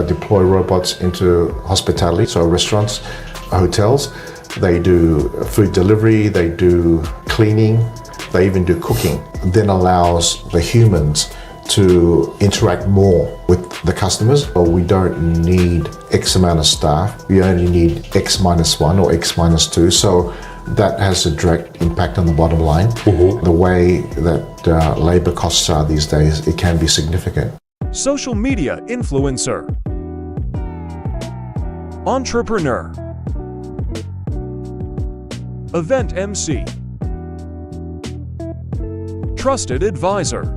deploy robots into hospitality, so restaurants, hotels. They do food delivery, they do cleaning, they even do cooking. Then allows the humans to interact more with the customers. Well, we don't need X amount of staff. We only need X minus one or X minus two. So that has a direct impact on the bottom line. The way that labor costs are these days, it can be significant. Social media influencer, entrepreneur, event MC, trusted advisor.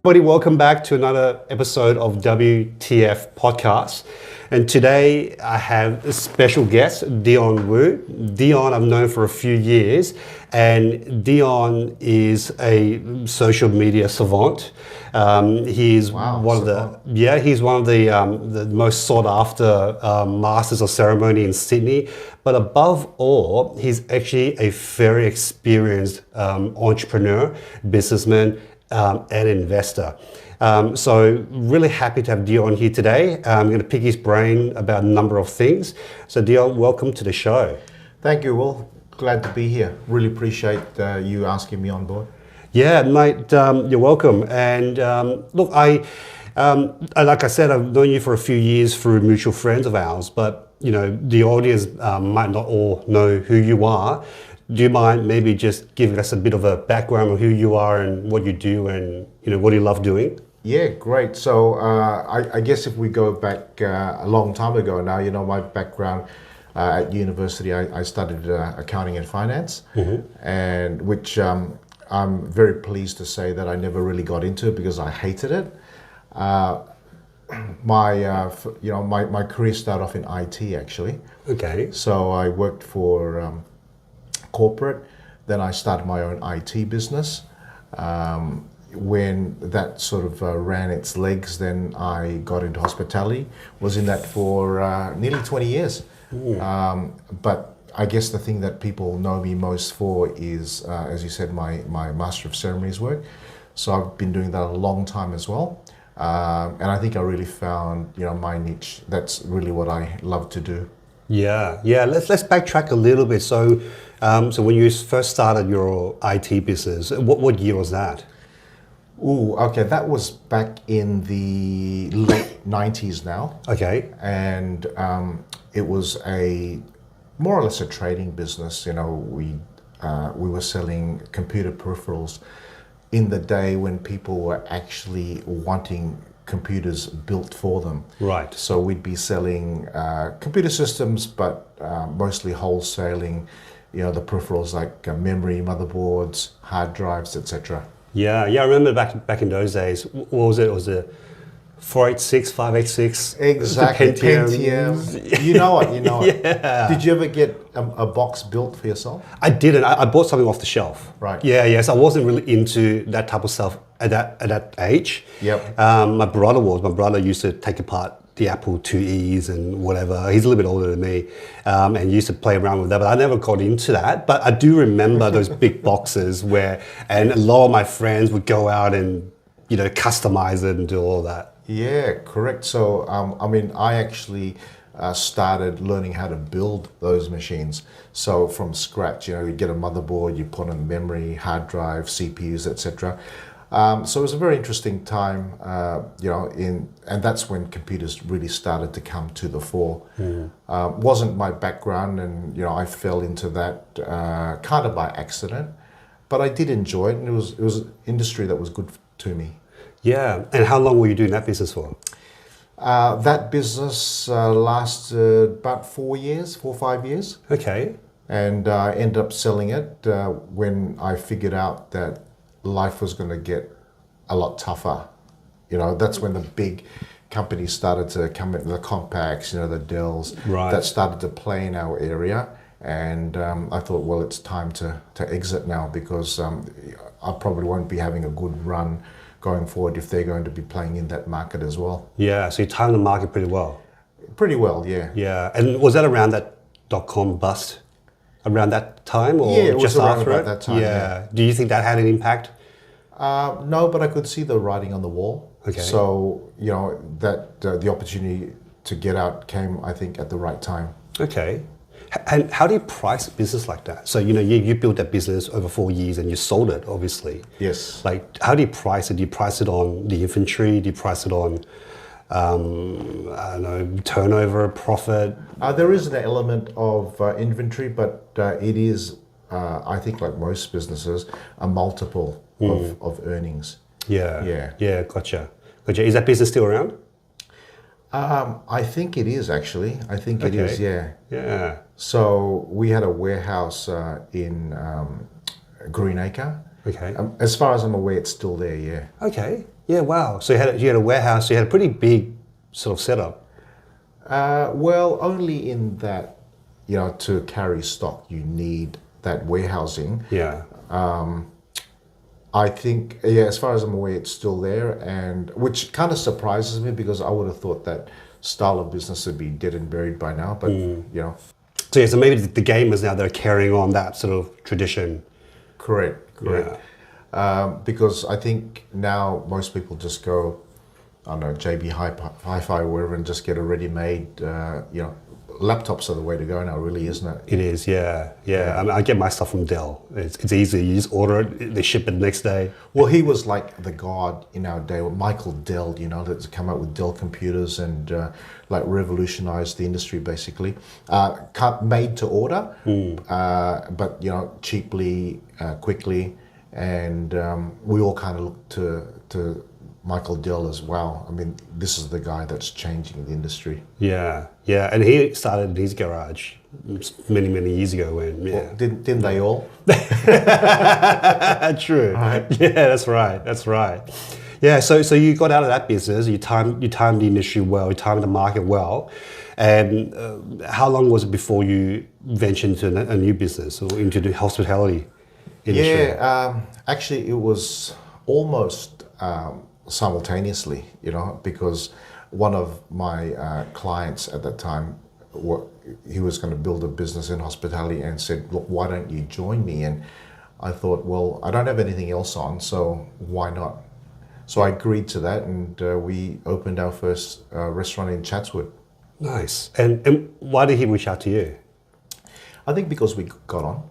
Everybody, welcome back to another episode of WTF Podcast. And today I have a special guest, Dion Woo. Dion I've known for a few years, and Dion is a social media savant. He's one of the most sought after masters of ceremony in Sydney. But above all, he's actually a very experienced entrepreneur, businessman, and investor. So really happy to have Dion here today. I'm going to pick his brain about a number of things. So Dion, welcome to the show. Thank you, Will. Glad to be here. Really appreciate you asking me on board. Yeah, mate, you're welcome. And look, like I said, I've known you for a few years through mutual friends of ours, but you know, the audience might not all know who you are. Do you mind maybe just giving us a bit of a background on who you are and what you do and what you love doing? Yeah, great. So I guess if we go back a long time ago now, my background at university, I studied accounting and finance, and which I'm very pleased to say that I never really got into because I hated it. My career started off in IT actually. Okay. So I worked for corporate, then I started my own IT business. When that sort of ran its legs, then I got into hospitality, was in that for nearly 20 years. But I guess the thing that people know me most for is, as you said, my Master of Ceremonies work. So I've been doing that a long time as well. And I think I really found, my niche. That's really what I love to do. Yeah. Let's backtrack a little bit. So when you first started your IT business, what year was that? Okay, that was back in the late 90s now. Okay. And it was more or less a trading business. We were selling computer peripherals in the day when people were actually wanting computers built for them. Right. So we'd be selling computer systems, but mostly wholesaling, the peripherals like memory, motherboards, hard drives, etc. Yeah, I remember back in those days. What was it? Was it 486, 586? Exactly, Pentium. You know it. Yeah. Did you ever get a box built for yourself? I didn't. I bought something off the shelf. Right. Yeah. So I wasn't really into that type of stuff at that age. Yep. My brother was. My brother used to take apart the Apple IIes and whatever. He's a little bit older than me, and used to play around with that. But I never got into that. But I do remember those big boxes and a lot of my friends would go out and customize it and do all that. Yeah, correct. So, I actually started learning how to build those machines. So from scratch, you get a motherboard, you put in memory, hard drive, CPUs, etc. So it was a very interesting time, and that's when computers really started to come to the fore. Wasn't my background, and I fell into that kind of by accident, but I did enjoy it, and it was an industry that was good to me. Yeah, and how long were you doing that business for? That business lasted about 4 or 5 years. Okay. And I ended up selling it when I figured out that life was going to get a lot tougher. That's when the big companies started to come in, the Compaqs, the Dells, right, that started to play in our area. And I thought, well, it's time to exit now because I probably won't be having a good run going forward if they're going to be playing in that market as well. Yeah, so you timed the market pretty well. Pretty well, yeah. Yeah, and was that around that .com bust? Around that time or yeah, it just was around after about it? that time, yeah. Do you think that had an impact? No, but I could see the writing on the wall. Okay. So, that the opportunity to get out came, I think, at the right time. Okay. And how do you price a business like that? So, you built that business over 4 years and you sold it, obviously. Yes. Like, how do you price it? Do you price it on the inventory? Do you price it on, I don't know, turnover, profit? There is an element of inventory, but it is, I think, like most businesses, a multiple of earnings. Yeah. Yeah, gotcha. Is that business still around? I think it is, actually. I think it is, yeah. Yeah. So we had a warehouse in Greenacre. Okay. As far as I'm aware, it's still there, yeah. Okay. Yeah, wow. So you had a warehouse, so you had a pretty big sort of setup. Well, only in that, to carry stock, you need that warehousing. Yeah. I think, yeah, as far as I'm aware, it's still there, and which kind of surprises me because I would have thought that style of business would be dead and buried by now, but, So yeah, so maybe the gamers now, they're carrying on that sort of tradition. Correct. Because I think now most people just go, I don't know, JB Hi-Fi or wherever and just get a ready-made, laptops are the way to go now, really, isn't it? It is, yeah. I mean, I get my stuff from Dell. It's easy. You just order it, they ship it the next day. Well, he was like the god in our day, Michael Dell, that's come out with Dell computers and like revolutionized the industry, basically. Made to order, but, cheaply, quickly. And we all kind of looked to Michael Dell as well. I mean, this is the guy that's changing the industry. Yeah. And he started in his garage many, many years ago when, yeah. Well, didn't they all? True. Right. Yeah, that's right. Yeah, so you got out of that business, you timed the industry well, you timed the market well. And how long was it before you ventured into a new business or into the hospitality industry? Yeah, actually it was almost simultaneously, because one of my clients at that time, he was going to build a business in hospitality and said, look, why don't you join me? And I thought, well, I don't have anything else on, so why not? So I agreed to that, and we opened our first restaurant in Chatswood. Nice. And why did he reach out to you? I think because we got on,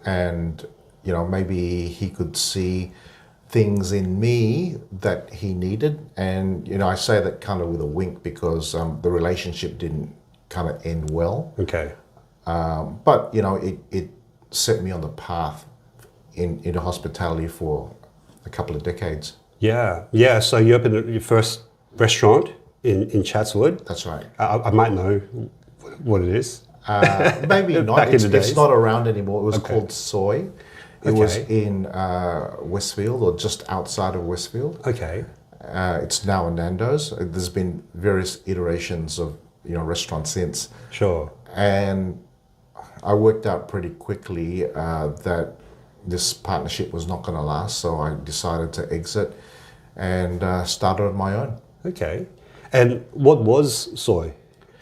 and maybe he could see things in me that he needed, and I say that kind of with a wink because the relationship didn't kind of end well. Okay. But it set me on the path into hospitality for a couple of decades. Yeah. So you opened your first restaurant in Chatswood. That's right. I might know what it is. Maybe not. Back in the days. It's not around anymore. It was called Soy. It was Okay. in Westfield, or just outside of Westfield. Okay. It's now a Nando's. There's been various iterations of restaurants since. Sure. And I worked out pretty quickly that this partnership was not going to last, so I decided to exit and started on my own. Okay. And what was Soy?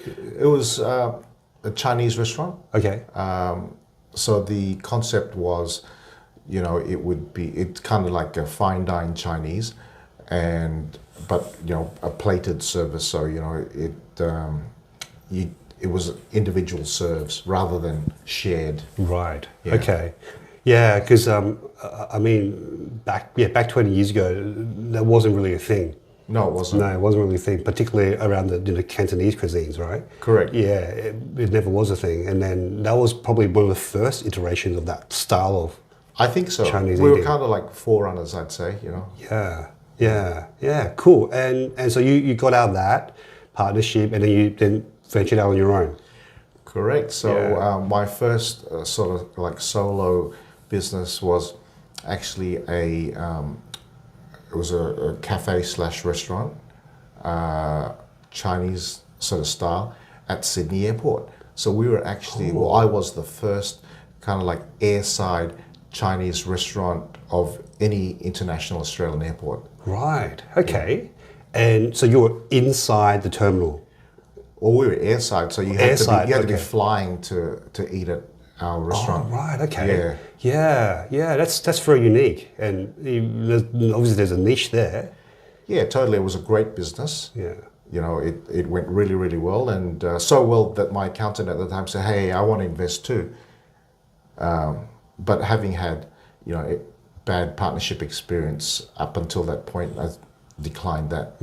It was a Chinese restaurant. Okay. So the concept was, it's kind of like a fine dine Chinese, but a plated service. So it was individual serves rather than shared. Right. Yeah. Okay. Yeah, because I mean, back 20 years ago, that wasn't really a thing. No, it wasn't. No, it wasn't really a thing, particularly around the Cantonese cuisines, right? Correct. Yeah, it never was a thing. And then that was probably one of the first iterations of that style of I think so. Chinese we were eating. kind of like forerunners, I'd say. Yeah, cool. And so you got out of that partnership, and then you then ventured out on your own. Correct. So Yeah. my first sort of like solo business was actually it was a cafe / restaurant, Chinese sort of style at Sydney Airport. So we were actually, well, I was the first kind of like airside Chinese restaurant of any international Australian airport. Right. Okay. And so you were inside the terminal. Or we were airside, so you had Airside, to be okay. flying to eat at our restaurant. Oh, right. Okay. Yeah. Yeah. That's very unique, and obviously there's a niche there. Yeah, totally. It was a great business. Yeah. You know, it went really, really well, and so well that my accountant at the time said, "Hey, I want to invest too." But having had, you know, a bad partnership experience up until that point, I declined that.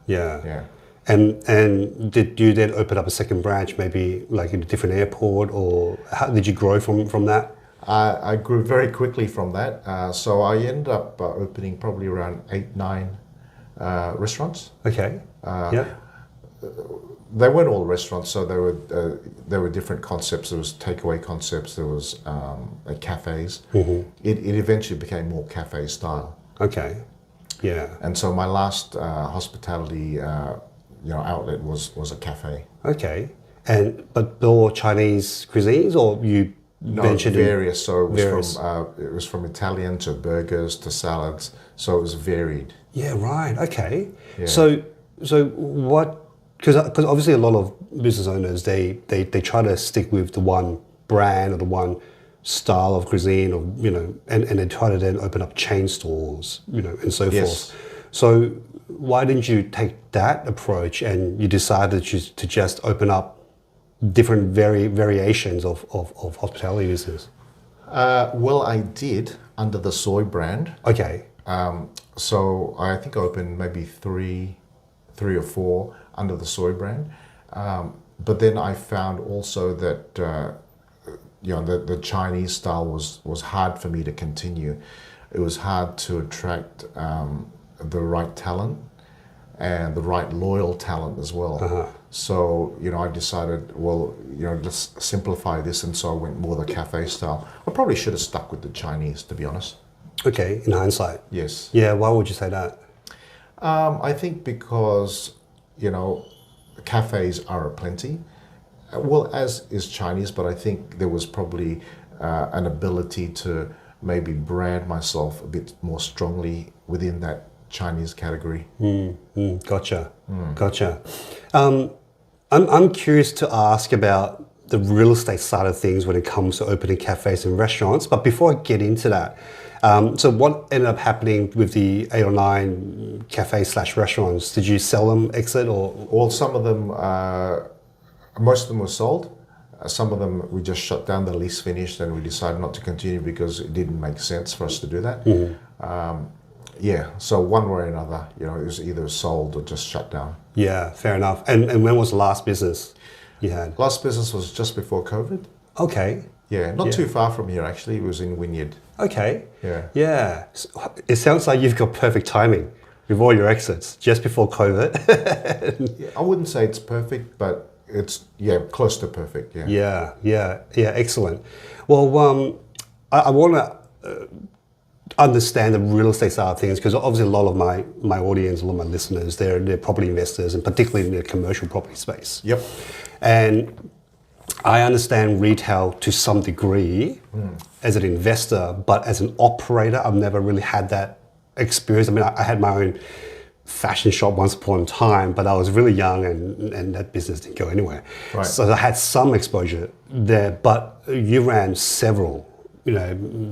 Yeah. Yeah. And did you then open up a second branch, maybe like in a different airport, or how did you grow from that? I grew very quickly from that. So I ended up opening probably around 8, 9 restaurants. Okay. Yeah. They weren't all restaurants, so there were different concepts. There was takeaway concepts. There was cafes. It eventually became more cafe style. Okay. Yeah. And so my last hospitality outlet was a cafe. Okay. But all Chinese cuisines, or you No, ventured in various. So various? It was from Italian to burgers to salads. So it was varied. Yeah. Right. Okay. Yeah. So what? Because obviously a lot of business owners they try to stick with the one brand or the one style of cuisine, or and they try to then open up chain stores, and so Yes. forth. So why didn't you take that approach and you decided to just open up different variations of hospitality business? Well, I did under the soy brand. Okay. So I think I opened maybe three or four under the soy brand. But then I found also that the Chinese style was hard for me to continue. It was hard to attract the right talent and the right loyal talent as well. So I decided, well, let's simplify this, and so I went more the cafe style. I probably should have stuck with the Chinese, to be honest. Okay. In hindsight. Yes. Yeah. Why would you say that? I think because cafes are aplenty. Well, as is Chinese, but I think there was probably an ability to maybe brand myself a bit more strongly within that Chinese category. Gotcha. I'm curious to ask about the real estate side of things when it comes to opening cafes and restaurants. But before I get into that, so what ended up happening with the 8 or 9 cafe/restaurants? Did you sell them, exit, or? Well, some of them, most of them were sold. Some of them we just shut down, the lease finished, and we decided not to continue because it didn't make sense for us to do that. So one way or another, it was either sold or just shut down. Yeah, fair enough. And when was the last business you had? Last business was just before COVID. Okay. Yeah, not too far from here actually. It was in Wynyard. Okay. Yeah. Yeah. It sounds like you've got perfect timing with all your exits just before COVID. I wouldn't say it's perfect, but it's close to perfect. Yeah. Excellent. Well, I want to understand the real estate side of things, because obviously a lot of my audience, a lot of my listeners, they're property investors, and particularly in the commercial property space. Yep. And I understand retail to some degree as an investor, but as an operator, I've never really had that experience. I mean, I had my own fashion shop once upon a time, but I was really young and that business didn't go anywhere. Right. So I had some exposure there, but you ran several,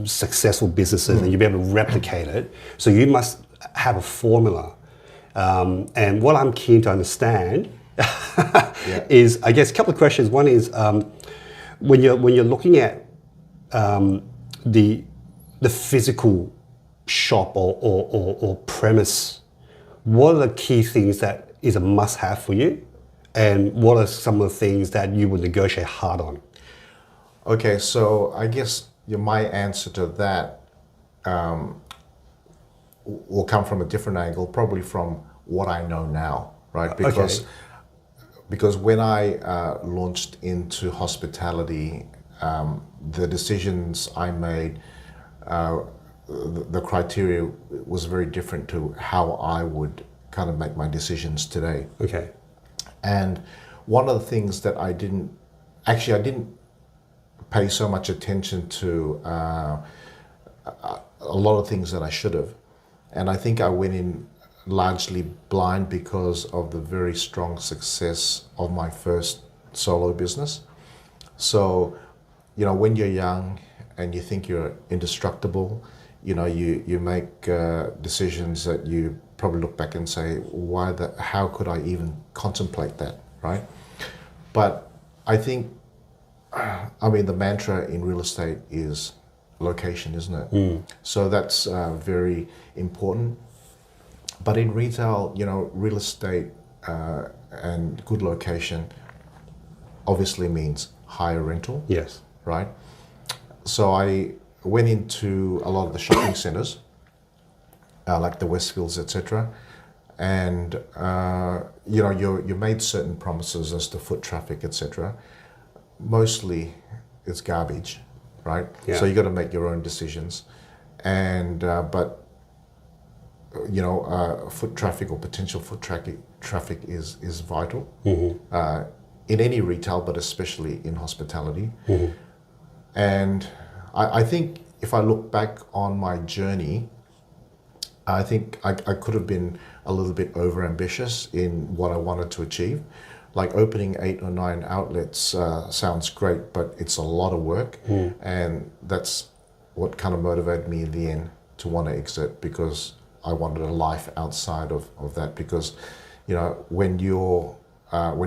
successful businesses and you'll be able to replicate it. So you must have a formula. And what I'm keen to understand is, I guess, a couple of questions. One is, when you're looking at the physical shop or premise, what are the key things that is a must-have for you, and what are some of the things that you would negotiate hard on? Okay, so I guess my answer to that will come from a different angle, probably from what I know now, right? Because when I launched into hospitality, the decisions I made, the criteria was very different to how I would kind of make my decisions today. Okay. And one of the things that I didn't pay so much attention to a lot of things that I should have. And I think I went in largely blind because of the very strong success of my first solo business. So, when you're young and you think you're indestructible, you make decisions that you probably look back and say, how could I even contemplate that, right? But I think, the mantra in real estate is location, isn't it? So that's very important. But in retail, real estate and good location obviously means higher rental. Yes. Right? So I went into a lot of the shopping centers, like the Westfields, etc. And you made certain promises as to foot traffic, etc. Mostly, it's garbage, right? Yeah. So you got to make your own decisions, and foot traffic or potential foot traffic is vital in any retail, but especially in hospitality. And I think if I look back on my journey, I think I could have been a little bit overambitious in what I wanted to achieve. Like opening 8 or 9 outlets sounds great, but it's a lot of work. And that's what kind of motivated me in the end to want to exit, because I wanted a life outside of that. Because, when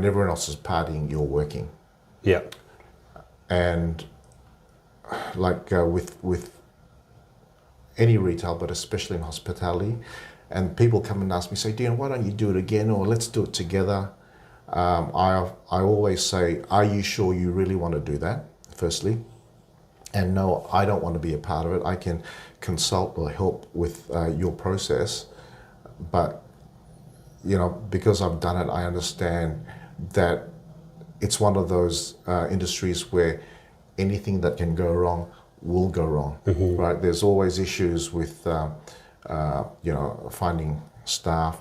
everyone else is partying, you're working. Yeah. And like with any retail, but especially in hospitality, and people come and ask me, say, Dion, why don't you do it again, or let's do it together? I always say, are you sure you really want to do that, firstly? And no, I don't want to be a part of it. I can consult or help with your process, but because I've done it, I understand that it's one of those industries where anything that can go wrong will go wrong, right? There's always issues with finding staff,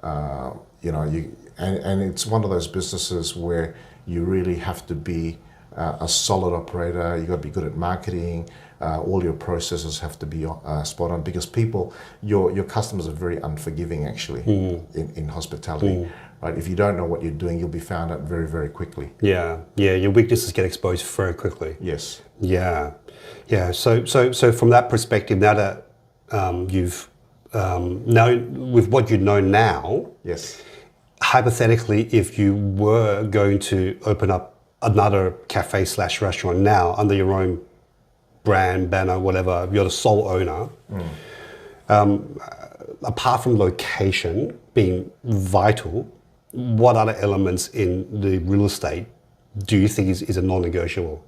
and it's one of those businesses where you really have to be a solid operator. You got to be good at marketing. All your processes have to be spot on, because your customers are very unforgiving, actually, in hospitality. Right? If you don't know what you're doing, you'll be found out very, very quickly. Yeah. Your weaknesses get exposed very quickly. Yes. Yeah. So from that perspective, now that you've now with what you know now, Yes. hypothetically, if you were going to open up another cafe/restaurant now under your own brand, banner, whatever, you're the sole owner. Apart from location being vital, what other elements in the real estate do you think is a non-negotiable?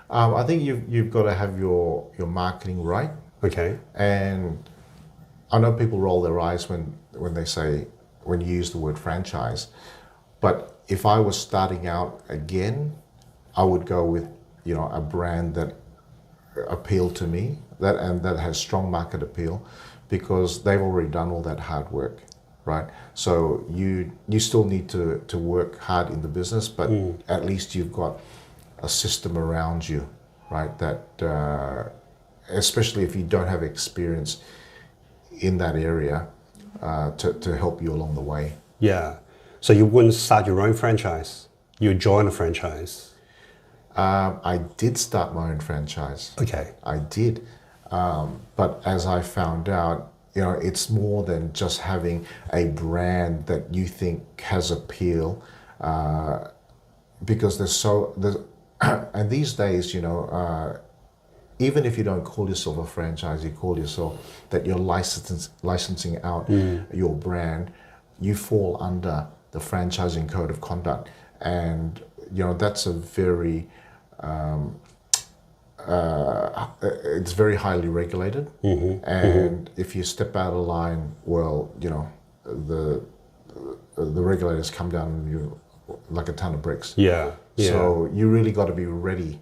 I think you've got to have your marketing right. Okay. And I know people roll their eyes when you use the word franchise, but if I was starting out again, I would go with a brand that appealed to me, that has strong market appeal, because they've already done all that hard work, right? So you still need to work hard in the business, but at least you've got a system around you, right? That especially if you don't have experience in that area, to help you along the way. Yeah. So you wouldn't start your own franchise? You would join a franchise? I did start my own franchise. Okay. I did. But as I found out, it's more than just having a brand that you think has appeal, because and these days, even if you don't call yourself a franchise, you call yourself that you're licensing out your brand, you fall under the franchising code of conduct. And, that's a very, it's very highly regulated. And if you step out of line, well, the regulators come down on you like a ton of bricks. Yeah. So you really got to be ready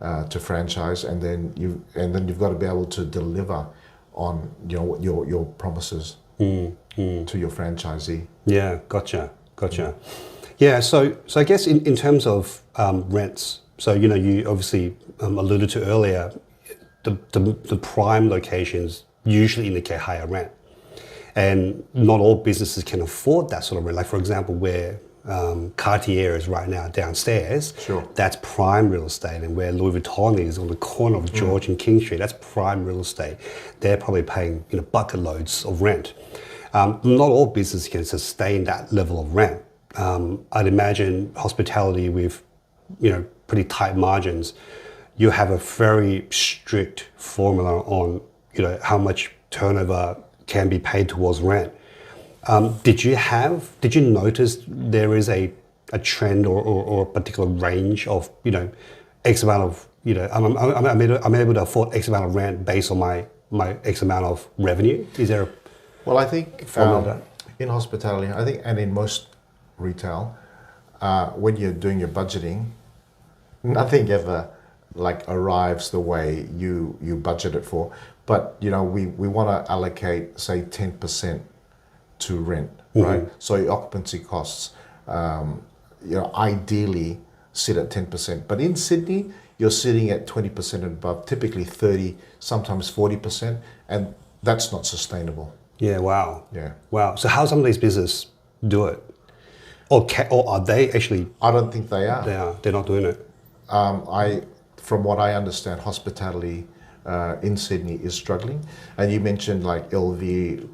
to franchise, and then you've got to be able to deliver on your promises to your franchisee. Yeah, gotcha. Yeah, so I guess in terms of rents, so you obviously alluded to earlier, the prime locations usually indicate higher rent, and not all businesses can afford that sort of rent. Like for example, where Cartier is right now downstairs, sure, that's prime real estate, and where Louis Vuitton is on the corner of George and King Street, that's prime real estate. They're probably paying bucket loads of rent. Not all businesses can sustain that level of rent. I'd imagine hospitality with, pretty tight margins, you have a very strict formula on, how much turnover can be paid towards rent. Did you notice there is a trend or a particular range of, X amount of, I'm able to afford X amount of rent based on my X amount of revenue? Is there Well, I think formula? in hospitality, I think, and in most retail, when you're doing your budgeting, nothing ever like arrives the way you budget it for. But we want to allocate, say, 10% to rent, right? So your occupancy costs, ideally sit at 10%. But in Sydney, you're sitting at 20% and above, typically 30, sometimes 40%, and that's not sustainable. Yeah, wow. Yeah. Wow. So how some of these businesses do it? Or are they actually, I don't think they are. they're not doing it? From what I understand, hospitality in Sydney is struggling. And you mentioned like LV,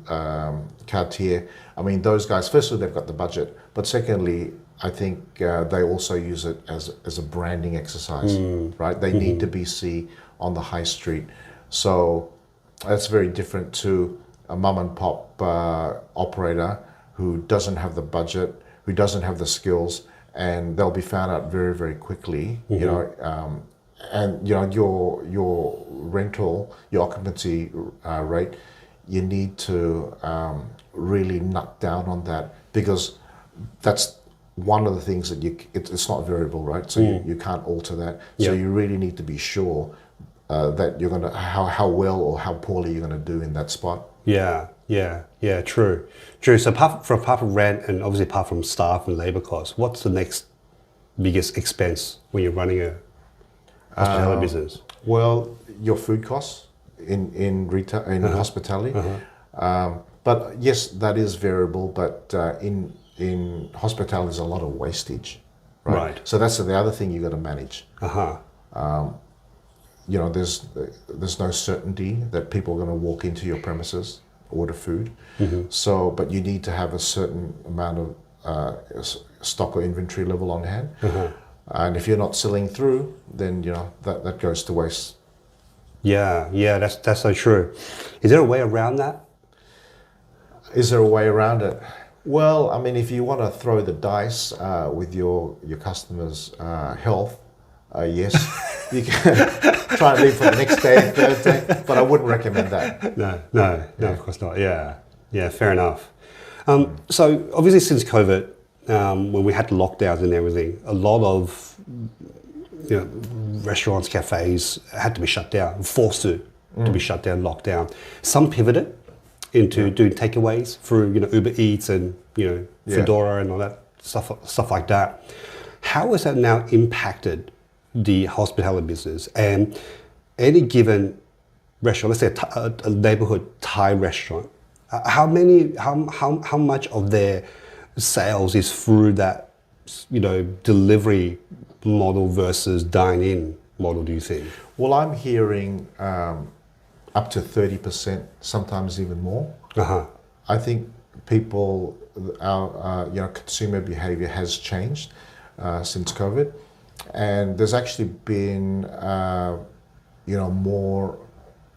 Cartier. I mean, those guys, firstly, they've got the budget. But secondly, I think they also use it as a branding exercise, right? They need to be seen on the high street. So that's very different to a mum and pop operator who doesn't have the budget, who doesn't have the skills, and they'll be found out very, very quickly, and your rental, your occupancy rate, you need to really nut down on that, because that's one of the things that it's not variable, right? So you can't alter that. So you really need to be sure that you're gonna how well or how poorly you're gonna do in that spot. Yeah, true. So apart from rent and obviously apart from staff and labor costs, what's the next biggest expense when you're running a hospitality business? Well, your food costs in retail, in hospitality. But yes, that is variable, but in hospitality there's a lot of wastage, right? So that's the other thing you got to manage. There's no certainty that people are going to walk into your premises, order food. So, but you need to have a certain amount of stock or inventory level on hand. And if you're not selling through, then that goes to waste. Yeah, that's so true. Is there a way around that? Is there a way around it? Well, I mean, if you want to throw the dice with your customers' health, yes, you can try and leave for the next day, third day, but I wouldn't recommend that. No, of course not. Yeah, fair enough. So obviously since COVID, when we had the lockdowns and everything, a lot of restaurants, cafes had to be shut down, forced to be shut down, locked down. Some pivoted into doing takeaways through Uber Eats and Foodora and all that stuff like that. How has that now impacted the hospitality business? And any given restaurant, let's say a neighborhood Thai restaurant, how much of their sales is through that delivery model versus dine-in model, do you think? Well, I'm hearing up to 30%, sometimes even more. I think our consumer behavior has changed since COVID, and there's actually been more.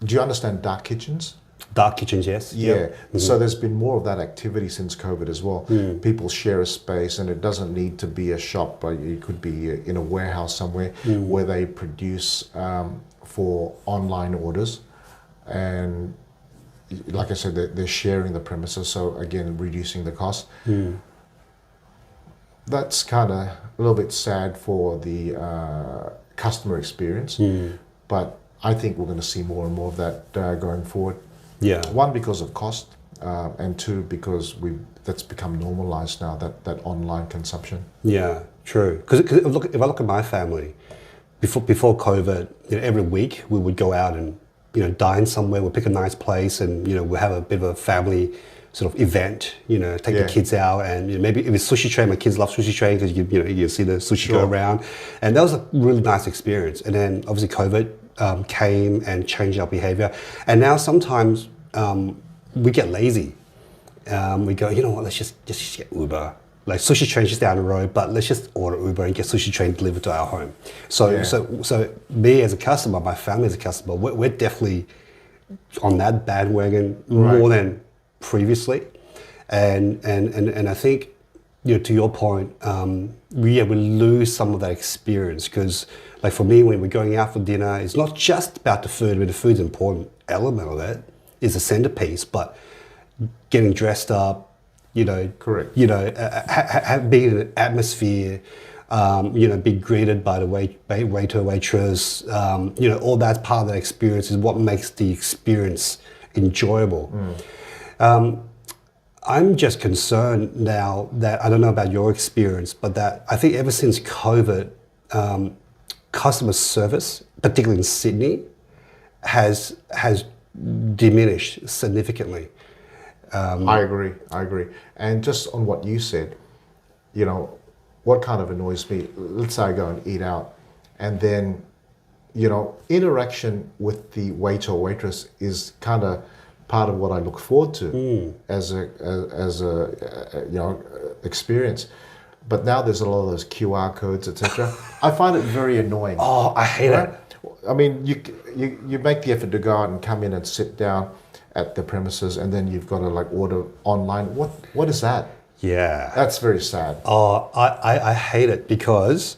Do you understand dark kitchens? Dark kitchens, yes. Yeah. So there's been more of that activity since COVID as well. People share a space, and it doesn't need to be a shop, but it could be in a warehouse somewhere where they produce for online orders. And like I said, they're sharing the premises, so again, reducing the cost. That's kind of a little bit sad for the customer experience, but I think we're going to see more and more of that going forward. Yeah. One, because of cost, and two, because that's become normalized now, that online consumption. Yeah, true. Because if I look at my family, before COVID, every week we would go out and dine somewhere. We'll pick a nice place, and we'll have a bit of a family sort of event. Take the kids out, and maybe if it's sushi train, my kids love sushi train because you see the sushi go around, and that was a really nice experience. And then obviously COVID came and changed our behavior, and now sometimes we get lazy. we go, you know what, let's just get Uber. Like Sushi Train's just down the road, but let's just order Uber and get Sushi Train delivered to our home. So me as a customer, my family as a customer, we're definitely on that bandwagon more than previously. And I think, to your point, we lose some of that experience because, like for me, when we're going out for dinner, it's not just about the food. I mean, the food's an important element of it, is the centerpiece, but getting dressed up, Correct. Being in an atmosphere, being greeted by the waiter, waitress, all that's part of the experience is what makes the experience enjoyable. I'm just concerned now that, I don't know about your experience, but that I think ever since COVID, customer service, particularly in Sydney, has diminished significantly. I agree. And just on what you said, what kind of annoys me, let's say I go and eat out, and then, interaction with the waiter or waitress is kind of part of what I look forward to as a experience. But now there's a lot of those QR codes, etc. I find it very annoying. Oh, I hate it. I mean, you make the effort to go out and come in and sit down at the premises, and then you've got to order online. What is that? Yeah. That's very sad. Oh, I hate it because,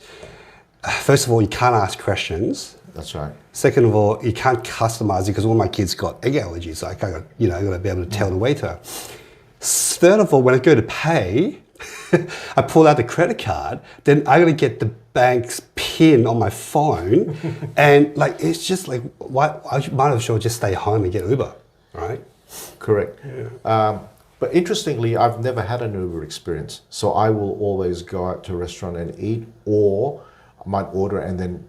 first of all, you can't ask questions. That's right. Second of all, you can't customize it because all my kids got egg allergies. So I got to be able to tell the waiter. Third of all, when I go to pay, I pull out the credit card, then I got to get the bank's PIN on my phone, and it's just why I might as well just stay home and get Uber, right? Correct. Yeah. But interestingly, I've never had an Uber experience, so I will always go out to a restaurant and eat, or I might order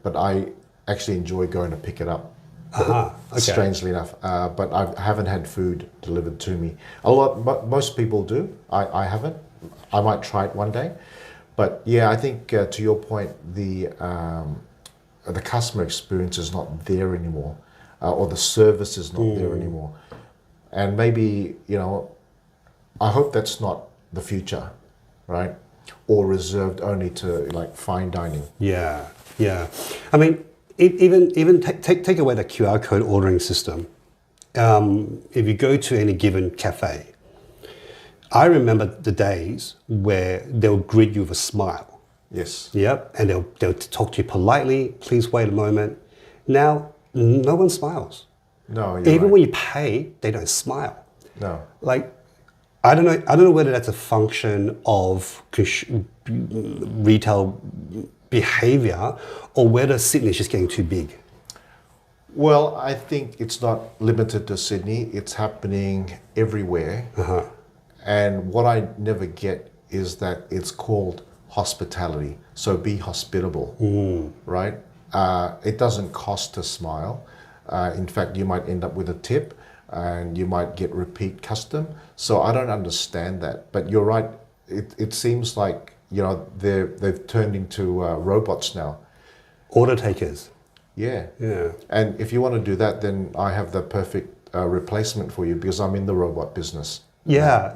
but I actually enjoy going to pick it up. Okay. Strangely enough, but I haven't had food delivered to me. Most people do. I haven't. I might try it one day, but yeah, I think to your point, the customer experience is not there anymore, or the service is not there anymore, and maybe I hope that's not the future, right? Or reserved only to fine dining. Yeah. I mean, even take away the QR code ordering system. If you go to any given cafe, I remember the days where they'll greet you with a smile. Yes. Yep. And they'll talk to you politely. Please wait a moment. Now, no one smiles. No. Even right. when you pay, they don't smile. No. I don't know whether that's a function of retail behavior or whether Sydney's just getting too big. Well, I think it's not limited to Sydney. It's happening everywhere. And what I never get is that it's called hospitality. So be hospitable, right? It doesn't cost to smile. In fact, you might end up with a tip, and you might get repeat custom. So I don't understand that. But you're right. It seems like they've turned into robots now. Order takers. Yeah. Yeah. And if you want to do that, then I have the perfect replacement for you, because I'm in the robot business. Yeah.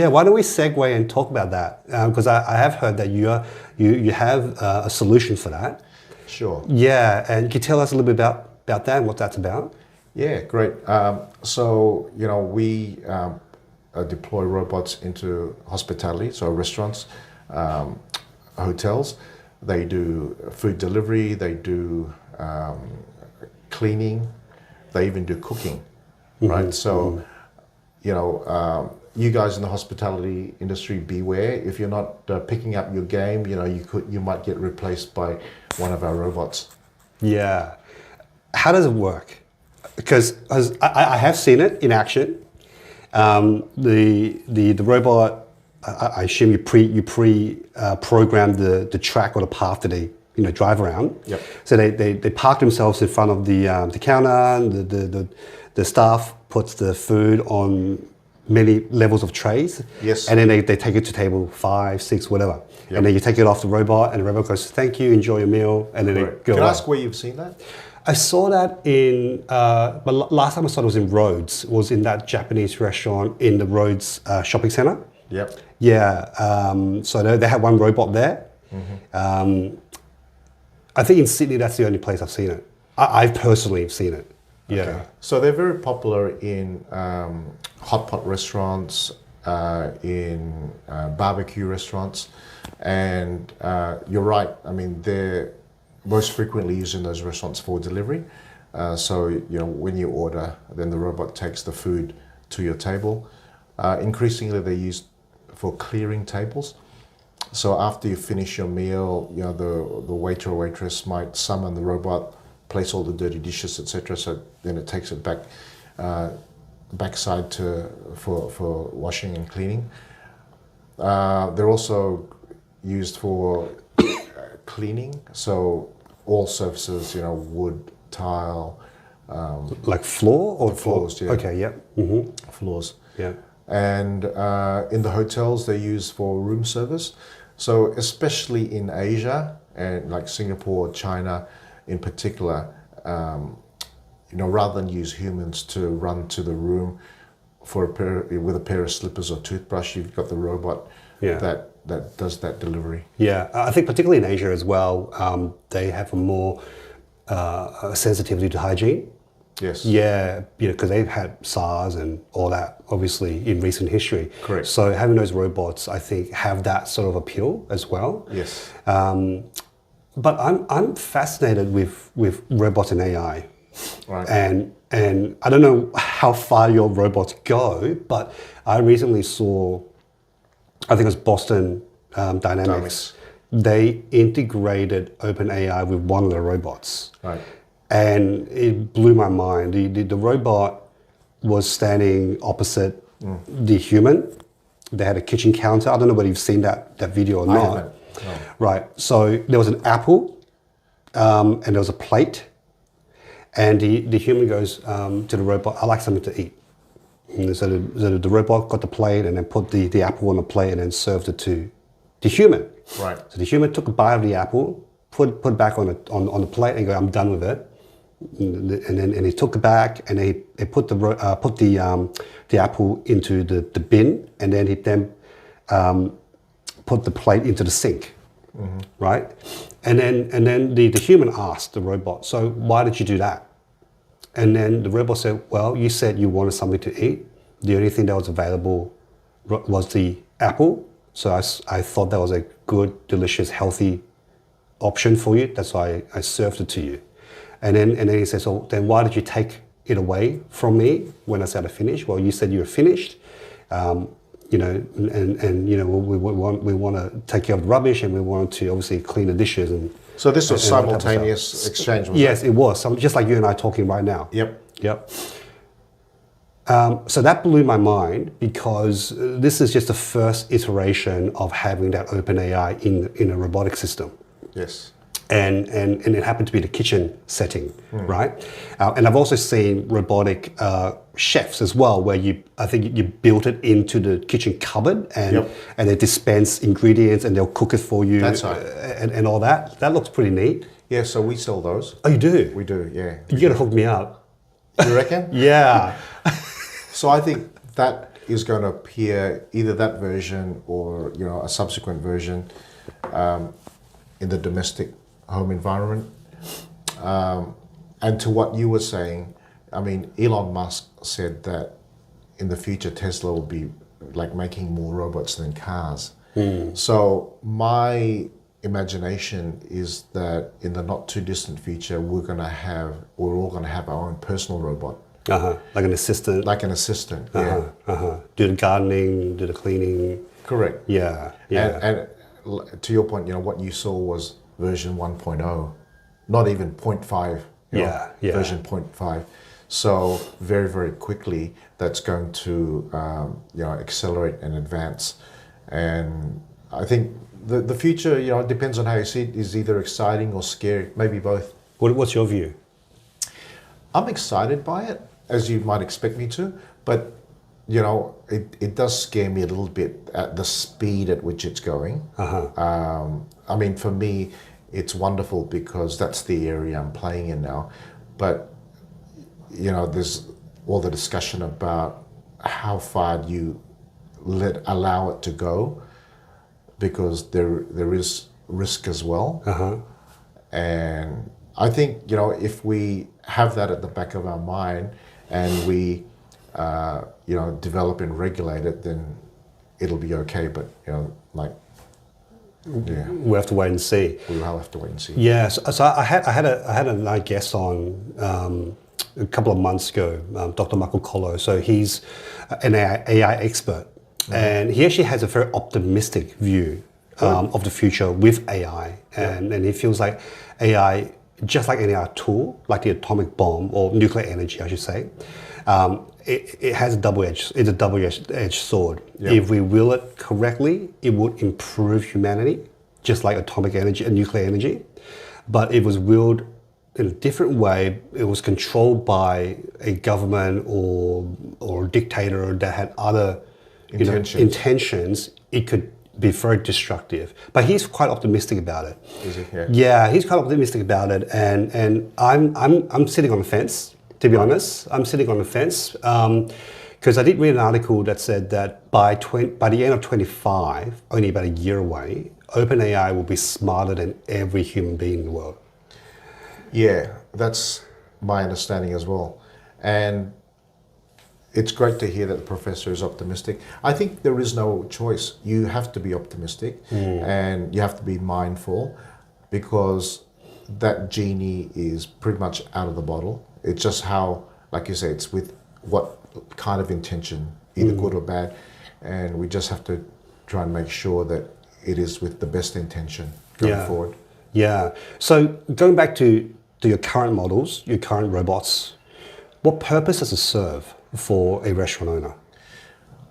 Why don't we segue and talk about that? Because I have heard that you have a solution for that. Sure. Yeah, and can you tell us a little bit about that and what that's about? Yeah, great. So we deploy robots into hospitality, so restaurants, hotels. They do food delivery. They do cleaning. They even do cooking, right? So. You guys in the hospitality industry, beware. If you're not picking up your game, you might get replaced by one of our robots. Yeah. How does it work? Because I have seen it in action. The robot, I assume you program the track or the path that they drive around. Yep. So they park themselves in front of the counter. And the staff puts the food on many levels of trays. Yes. And then they take it to table 5, 6, whatever. Yep. And then you take it off the robot, and the robot goes, "Thank you, enjoy your meal," and then Correct. they go. Can I away. ask where you've seen that? I saw that in, but last time I saw it was in Rhodes. It was in that Japanese restaurant in the Rhodes shopping center. Yep. Yeah, so they had one robot there. I think in Sydney, that's the only place I've seen it. I personally have seen it. Yeah. Okay. So they're very popular in hot pot restaurants, in barbecue restaurants, and you're right. I mean, they're most frequently used in those restaurants for delivery. So when you order, then the robot takes the food to your table. Increasingly, they're used for clearing tables. So after you finish your meal, the waiter or waitress might summon the robot, place all the dirty dishes, etc. So then it takes it backside for washing and cleaning. They're also used for cleaning. So all surfaces, wood, tile, like floor or floors. Yeah. Okay. Yeah. Floors. Yeah. And in the hotels, they're used for room service. So especially in Asia and like Singapore, China in particular, rather than use humans to run to the room with a pair of slippers or toothbrush, you've got the robot that does that delivery. Yeah, I think particularly in Asia as well, they have a more sensitivity to hygiene. Yes. Yeah, because they've had SARS and all that, obviously, in recent history. Correct. So having those robots, I think, have that sort of appeal as well. Yes. But I'm fascinated with robots and AI. Right. And I don't know how far your robots go, but I recently saw, I think it was Boston Dynamics. They integrated OpenAI with one of the robots. Right. And it blew my mind. The robot was standing opposite the human. They had a kitchen counter. I don't know whether you've seen that video or not. I haven't. No. Right. So there was an apple and there was a plate. And the human goes to the robot, "I'd like something to eat." And so the robot got the plate and then put the apple on the plate and then served it to the human. Right. So the human took a bite of the apple, put it back on the plate and go, "I'm done with it." And he took it back and he put the apple into the bin, and then he put the plate into the sink, right? And then the human asked the robot, "So why did you do that?" And then the robot said, "Well, you said you wanted something to eat. The only thing that was available was the apple. So I thought that was a good, delicious, healthy option for you. That's why I served it to you." And then he says, "So then why did you take it away from me when I said I finished?" "Well, you said you were finished. We want to take care of the rubbish, and we wanted to obviously clean the dishes." And So this was and all that type of simultaneous stuff. exchange, was Yes, it was. Just like you and I talking right now. Yep. So that blew my mind, because this is just the first iteration of having that OpenAI in a robotic system. Yes. And it happened to be the kitchen setting, right? And I've also seen robotic chefs as well, where I think you built it into the kitchen cupboard and they dispense ingredients and they'll cook it for you. That's right. And all that. That looks pretty neat. Yeah, so we sell those. Oh, you do? We do, yeah. You gotta hook me up. You reckon? Yeah. So I think that is going to appear, either that version or a subsequent version in the domestic home environment. And to what you were saying, I mean, Elon Musk said that in the future Tesla will be like making more robots than cars. So my imagination is that in the not too distant future, we're all going to have our own personal robot. Like an assistant. Like an assistant, yeah. Do the gardening, do the cleaning. Correct. Yeah. And to your point, what you saw was version 1.0, not even 0.5, version 0.5. So very, very quickly, that's going to accelerate and advance. And I think the future, it depends on how you see it, is either exciting or scary, maybe both. What's your view? I'm excited by it, as you might expect me to, but it does scare me a little bit at the speed at which it's going. I mean, for me, it's wonderful because that's the area I'm playing in now. But there's all the discussion about how far do you allow it to go, because there is risk as well. And I think if we have that at the back of our mind and we develop and regulate it, then it'll be okay. But we have to wait and see. We'll have to wait and see. Yeah, so I had a guest on a couple of months ago, Dr. Michael Colo. So he's an AI expert, and he actually has a very optimistic view of the future with AI, and he feels like AI, just like any other tool, like the atomic bomb or nuclear energy, I should say, it has it's a double-edged sword. Yep. If we will it correctly, it would improve humanity, just like atomic energy and nuclear energy. But it was willed in a different way. It was controlled by a government or a dictator that had other intentions. It could be very destructive. But he's quite optimistic about it. Is he? Yeah. Yeah, he's quite optimistic about it, and I'm sitting on the fence. To be honest, I'm sitting on the fence because I did read an article that said that by the end of 25, only about a year away, OpenAI will be smarter than every human being in the world. Yeah, that's my understanding as well. And it's great to hear that the professor is optimistic. I think there is no choice. You have to be optimistic and you have to be mindful, because that genie is pretty much out of the bottle. It's just how, like you say, it's with what kind of intention, either good or bad. And we just have to try and make sure that it is with the best intention going forward. Yeah. So going back to your current models, your current robots, what purpose does it serve for a restaurant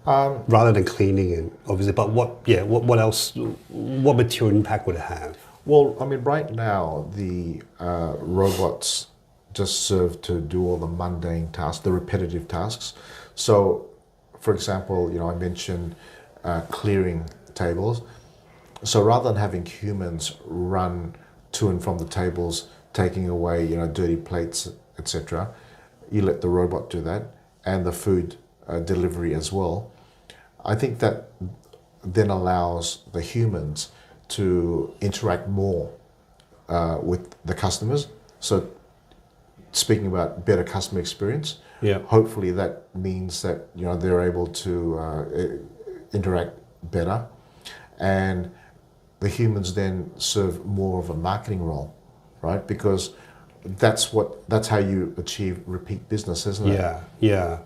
owner? Rather than cleaning and obviously, but what else, what material impact would it have? Well, I mean, right now, the robots just serve to do all the mundane tasks, the repetitive tasks. So, for example, I mentioned clearing tables. So rather than having humans run to and from the tables, taking away, dirty plates, etc., you let the robot do that, and the food delivery as well. I think that then allows the humans to interact more with the customers. So speaking about better customer experience, hopefully that means that they're able to interact better, and the humans then serve more of a marketing role, right? Because that's how you achieve repeat business, isn't it? Yeah.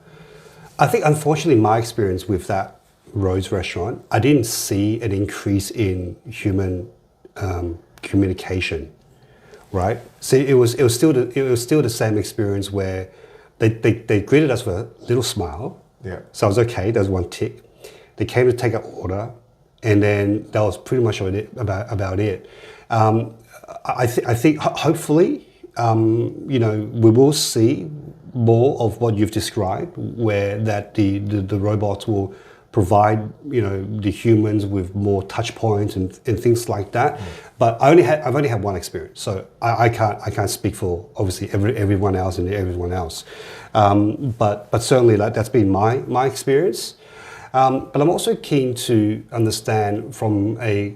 I think unfortunately my experience with that Rhodes restaurant, I didn't see an increase in human communication. Right. So it was still the same experience where they greeted us with a little smile. Yeah. So I was okay. There was one tick. They came to take our order, and then that was pretty much about it. I think hopefully we will see more of what you've described, where that the robots will provide the humans with more touch points and things like that. But I've only had one experience, so I can't speak for obviously everyone else and everyone else. But certainly that's been my experience. But I'm also keen to understand from a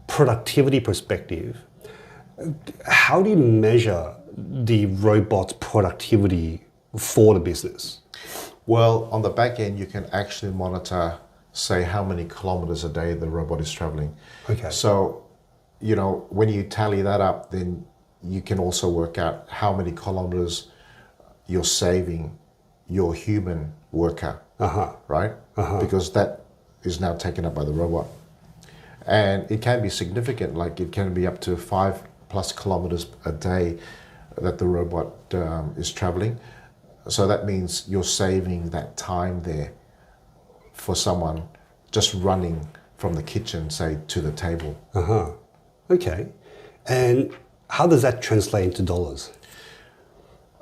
productivity perspective, how do you measure the robot's productivity for the business? Well, on the back end, you can actually monitor, say, how many kilometers a day the robot is traveling. Okay. So, when you tally that up, then you can also work out how many kilometers you're saving your human worker, right? Because that is now taken up by the robot. And it can be significant, like it can be up to 5+ kilometers a day that the robot is traveling. So that means you're saving that time there for someone just running from the kitchen, say, to the table. Okay. And how does that translate into dollars?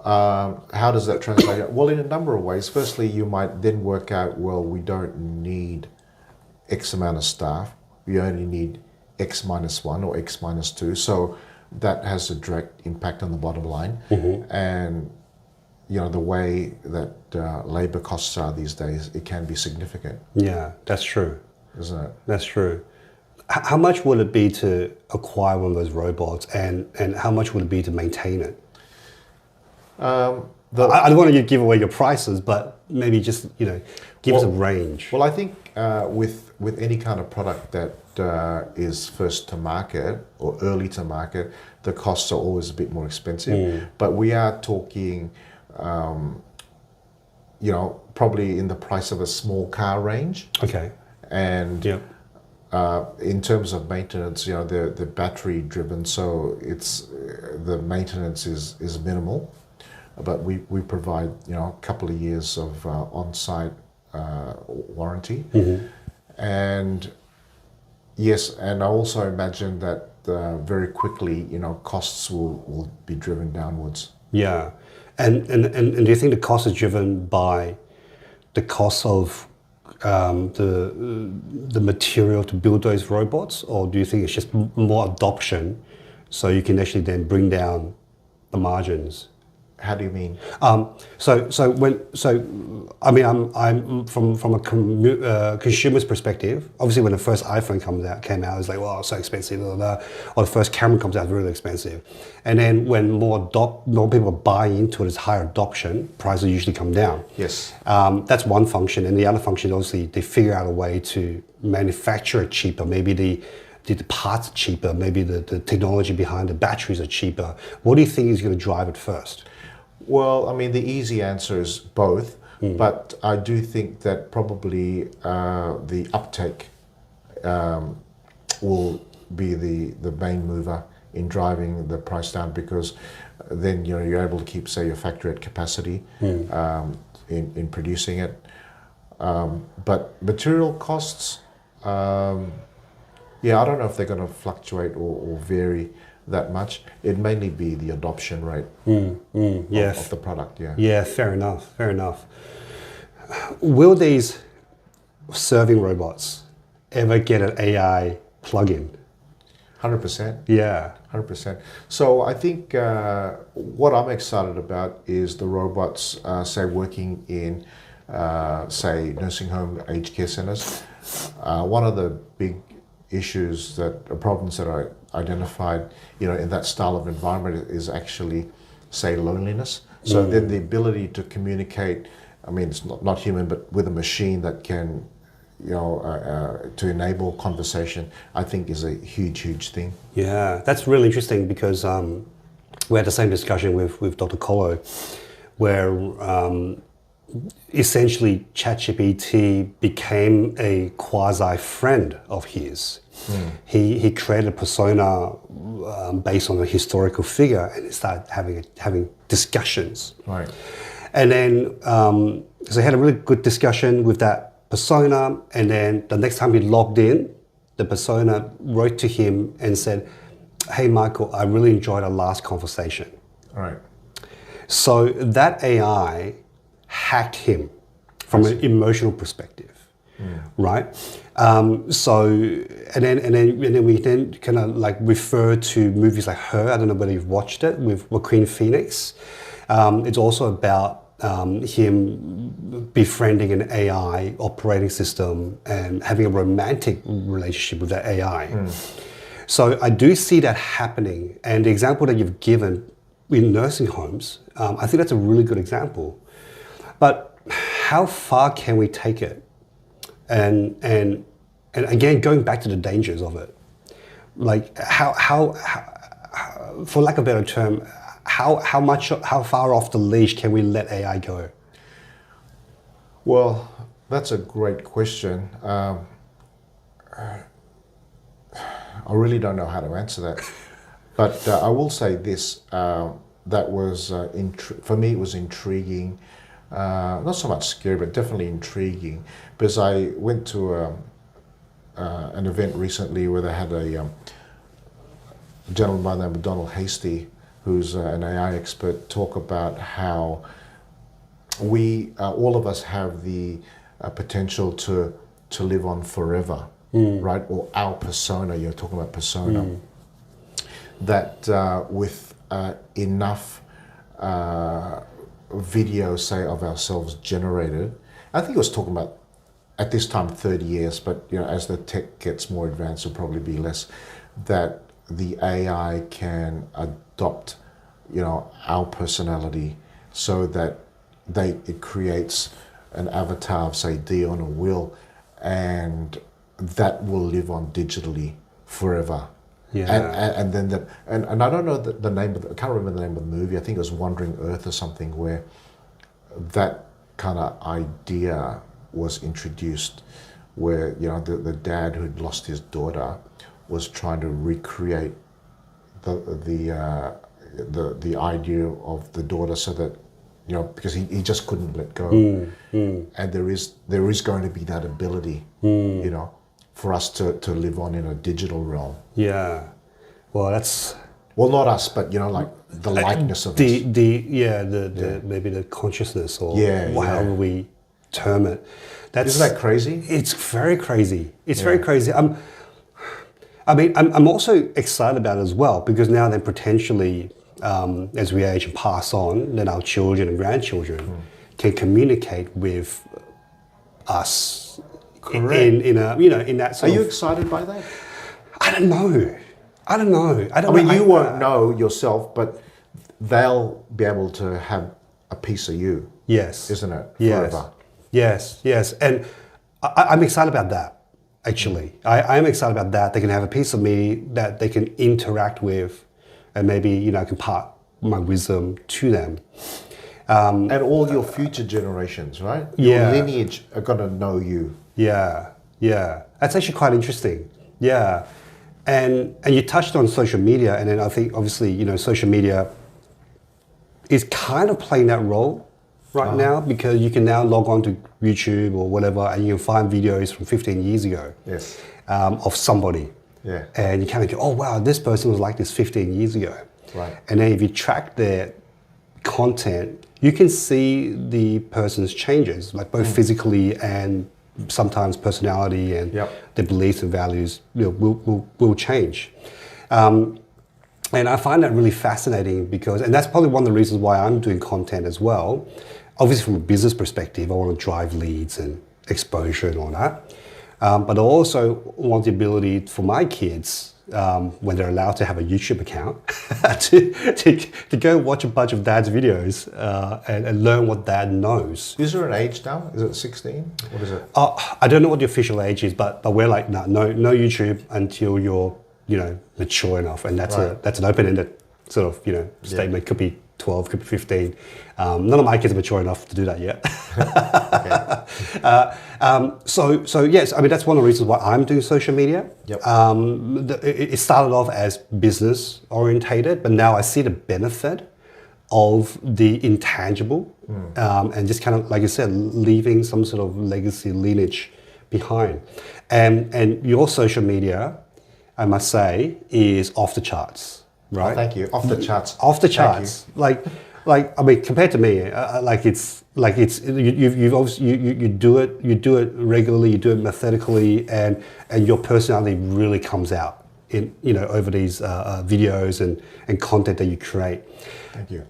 How does that translate? Well, in a number of ways. Firstly, you might then work out, well, we don't need X amount of staff. We only need X minus 1 or X minus 2. So that has a direct impact on the bottom line. And the way that labor costs are these days, it can be significant. Yeah, that's true. Isn't it? That's true. How much will it be to acquire one of those robots, and how much will it be to maintain it? I don't want you to give away your prices, but maybe just give us a range. Well, I think with any kind of product that is first to market or early to market, the costs are always a bit more expensive. But we are talking, probably in the price of a small car range. Okay. And in terms of maintenance, they're battery driven, so it's the maintenance is minimal. But we provide a couple of years of on-site warranty. And yes, and I also imagine that very quickly costs will be driven downwards. Yeah, and do you think the cost is driven by the cost of the material to build those robots, or do you think it's just more adoption, so you can actually then bring down the margins? How do you mean? I'm from a consumer's perspective. Obviously, when the first iPhone came out, it's like, wow, it's so expensive. Blah, blah, blah. Or the first camera comes out, it's really expensive. And then when more people buy into it, it's higher adoption, prices usually come down. Yes. That's one function, and the other function is obviously they figure out a way to manufacture it cheaper. Maybe the parts are cheaper. Maybe the technology behind the batteries are cheaper. What do you think is going to drive it first? Well, I mean, the easy answer is both, but I do think that probably the uptake will be the main mover in driving the price down, because then you're able to keep, say, your factory at capacity in producing it. But material costs, I don't know if they're going to fluctuate or vary that much. It'd mainly be the adoption rate of the product. Yeah, fair enough. Will these serving robots ever get an AI plug-in? 100%. Yeah. 100%. So I think what I'm excited about is the robots, say, working in, say, nursing home aged care centers. One of the big problems that I identified, in that style of environment is actually, say, loneliness. So then the ability to communicate, I mean, it's not human, but with a machine that can, to enable conversation, I think is a huge thing. Yeah, that's really interesting, because we had the same discussion with Dr. Colo, where essentially ChatGPT became a quasi-friend of his. He created a persona based on a historical figure, and he started having discussions. Right. And then, so he had a really good discussion with that persona, and then the next time he logged in, the persona wrote to him and said, "Hey Michael, I really enjoyed our last conversation." All right. So that AI hacked him from an emotional perspective, right? So and then we kind of like refer to movies like Her. I don't know whether you've watched it, with Joaquin Phoenix. It's also about him befriending an AI operating system and having a romantic relationship with that AI. So I do see that happening, and the example that you've given in nursing homes, I think that's a really good example. But how far can we take it? And again, going back to the dangers of it, like how for lack of a better term, how far off the leash can we let AI go? Well, that's a great question. I really don't know how to answer that, but I will say this: that was for me, it was intriguing. Not so much scary, but definitely intriguing, because I went to an event recently where they had a gentleman by the name of Donald Hasty, who's an AI expert, talk about how we, all of us, have the potential to live on forever, right? Or our persona. You're talking about persona. that with enough video, say, of ourselves generated, I think it was talking about at this time 30 years, but as the tech gets more advanced, it'll probably be less, that the AI can adopt our personality so that it creates an avatar of, say, Dion or Will, and that will live on digitally forever. Yeah. And then and I don't know the name I can't remember the name of the movie. I think it was Wandering Earth or something, where that kind of idea was introduced, where the dad who'd lost his daughter was trying to recreate the idea of the daughter, so that because he just couldn't let go. And there is going to be that ability for us to live on in a digital realm. Yeah. Well, that's not us, but like the likeness of us. Maybe the consciousness, or however we term it. Isn't that crazy? It's very crazy. It's very crazy. I'm also excited about it as well, because now then potentially, as we age and pass on, then our children and grandchildren can communicate with us. Correct. In that sort Are you of. excited by that? I don't know. I mean, you won't know yourself, but they'll be able to have a piece of you. Yes. Isn't it? Yes. Forever. Yes. And I'm excited about that, actually. I am excited about that. They can have a piece of me that they can interact with, and maybe, I can part my wisdom to them. And all your future generations, right? Your lineage are going to know you. Yeah. That's actually quite interesting. Yeah. And you touched on social media, and then I think obviously, social media is kind of playing that role right now, because you can now log on to YouTube or whatever, and you can find videos from 15 years ago of somebody. Yeah. And you kind of go, oh wow, this person was like this 15 years ago. Right. And then if you track their content, you can see the person's changes, like both physically and sometimes personality, and their beliefs and values will change. And I find that really fascinating, and that's probably one of the reasons why I'm doing content as well. Obviously from a business perspective, I want to drive leads and exposure and all that. But I also want the ability for my kids, when they're allowed to have a YouTube account, to go watch a bunch of dad's videos and learn what dad knows. Is there an age now? Is it 16? What is it? I don't know what the official age is, but we're like, no YouTube until you're mature enough, and that's an open-ended sort of statement. Could be 12, could be 15. None of my kids are mature enough to do that yet. So yes, I mean, that's one of the reasons why I'm doing social media. It started off as business orientated, but now I see the benefit of the intangible, and just kind of, like you said, leaving some sort of legacy lineage behind. And your social media, I must say, is off the charts. Right. Oh, thank you. Off the charts. Off the charts. Like I mean, compared to me, you do it regularly, you do it methodically, and your personality really comes out in over these videos and content that you create. Thank you.